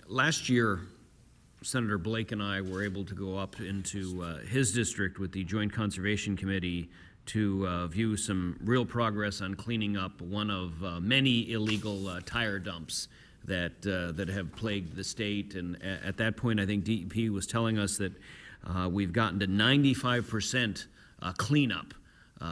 Last year, Senator Blake and I were able to go up into his district with the Joint Conservation Committee to view some real progress on cleaning up one of many illegal tire dumps that have plagued the state. And at that point, I think DEP was telling us that we've gotten to 95% cleanup,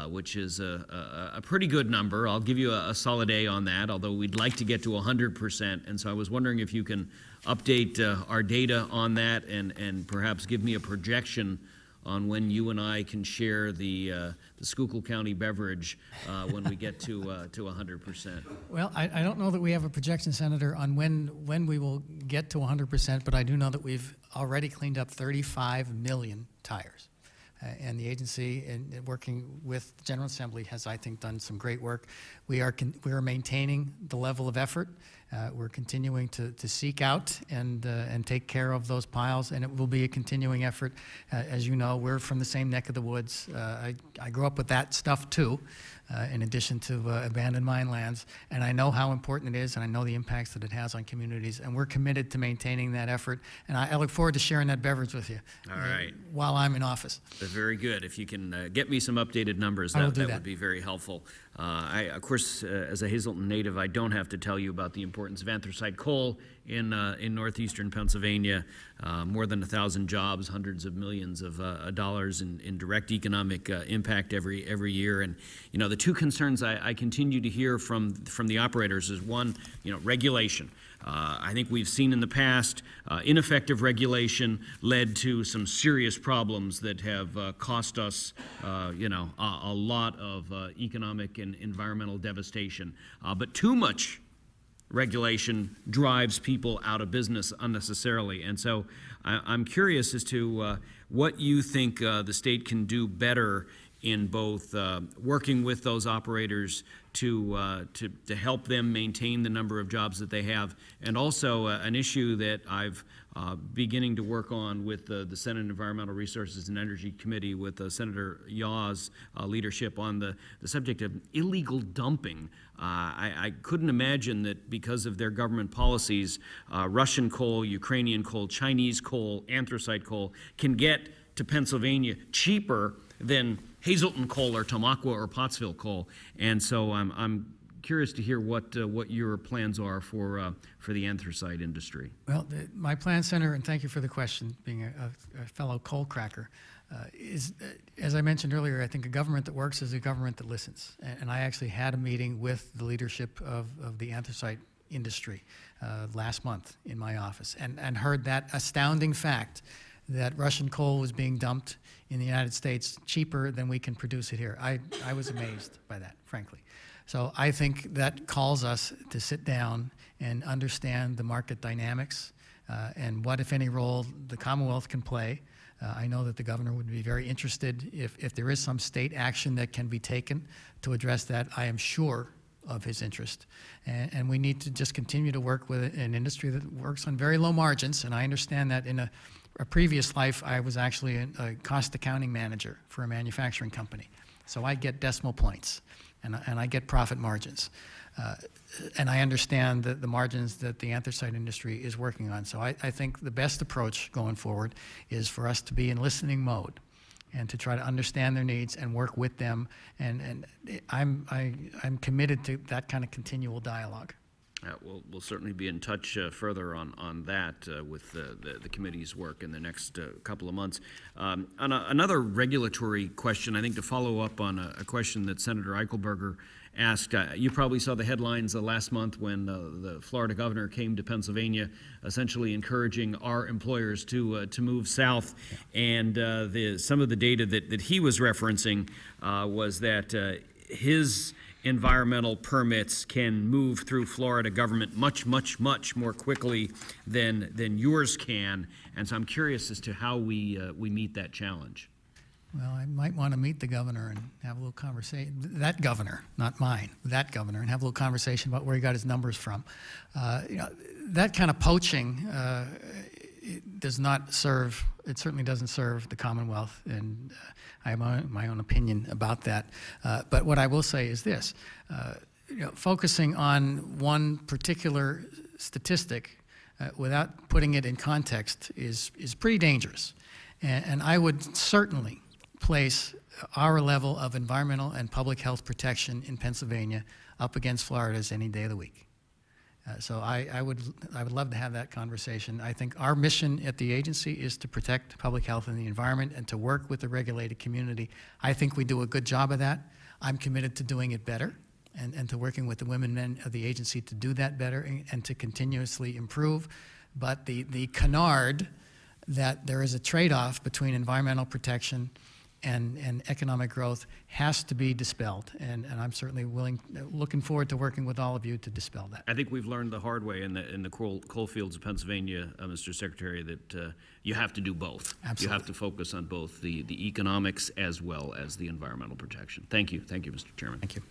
which is a pretty good number. I'll give you a solid A on that, although we'd like to get to 100%. And so I was wondering if you can update our data on that and perhaps give me a projection on when you and I can share the Schuylkill County beverage when we get to 100%. Well, I don't know that we have a projection, Senator, on when we will get to 100%, but I do know that we've already cleaned up 35 million tires. And the agency, working with the General Assembly, has, I think, done some great work. We are maintaining the level of effort. We're continuing to seek out and take care of those piles, and it will be a continuing effort. As you know, we're from the same neck of the woods. I grew up with that stuff too, in addition to abandoned mine lands, and I know how important it is, and I know the impacts that it has on communities, and we're committed to maintaining that effort. And I look forward to sharing that beverage with you. All right. While I'm in office. That's very good. If you can get me some updated numbers, that would be very helpful. Of course, as a Hazleton native, I don't have to tell you about the importance of anthracite coal in northeastern Pennsylvania. More than 1,000 jobs, hundreds of millions of dollars in direct economic impact every year. And you know, the two concerns I continue to hear from the operators is one, regulation. I think we've seen in the past ineffective regulation led to some serious problems that have cost us, a lot of economic and environmental devastation. But too much regulation drives people out of business unnecessarily. And so I'm curious as to what you think the state can do better in both working with those operators to help them maintain the number of jobs that they have, and also an issue that I've beginning to work on with the Senate Environmental Resources and Energy Committee with Senator Yaw's leadership on the subject of illegal dumping. I couldn't imagine that because of their government policies, Russian coal, Ukrainian coal, Chinese coal, anthracite coal can get to Pennsylvania cheaper than Hazleton coal or Tamaqua or Pottsville coal. And so I'm curious to hear what your plans are for the anthracite industry. Well, my plan, Senator, and thank you for the question, being a fellow coal cracker, is, as I mentioned earlier, I think a government that works is a government that listens. And I actually had a meeting with the leadership of the anthracite industry last month in my office and heard that astounding fact that Russian coal was being dumped in the United States cheaper than we can produce it here. I was amazed by that, frankly. So I think that calls us to sit down and understand the market dynamics and what, if any, role the Commonwealth can play. I know that the governor would be very interested if there is some state action that can be taken to address that. I am sure of his interest. And we need to just continue to work with an industry that works on very low margins. And I understand that in a previous life, I was actually a cost accounting manager for a manufacturing company. So I get decimal points, and I get profit margins. And I understand the margins that the anthracite industry is working on. So I think the best approach going forward is for us to be in listening mode and to try to understand their needs and work with them. And I'm committed to that kind of continual dialogue. We'll certainly be in touch further on that with the committee's work in the next couple of months. On another regulatory question, I think to follow up on a question that Senator Eichelberger asked, you probably saw the headlines last month when the Florida governor came to Pennsylvania, essentially encouraging our employers to move south. And some of the data that he was referencing was that his environmental permits can move through Florida government much more quickly than yours can. And so I'm curious as to how we meet that challenge. Well, I might want to meet the governor and have a little conversation. That governor, not mine, that governor, and have a little conversation about where he got his numbers from. That kind of poaching it does not serve, it certainly doesn't serve the Commonwealth, and I have my own opinion about that. But what I will say is this, focusing on one particular statistic without putting it in context is pretty dangerous. And I would certainly place our level of environmental and public health protection in Pennsylvania up against Florida's any day of the week. So I would love to have that conversation. I think our mission at the agency is to protect public health and the environment and to work with the regulated community. I think we do a good job of that. I'm committed to doing it better and to working with the women and men of the agency to do that better and to continuously improve. But the canard that there is a trade-off between environmental protection and economic growth has to be dispelled, and I'm certainly looking forward to working with all of you to dispel that. I think we've learned the hard way in the coal fields of Pennsylvania, Mr. Secretary, that you have to do both. Absolutely. You have to focus on both the economics as well as the environmental protection. Thank you, Mr. Chairman. Thank you.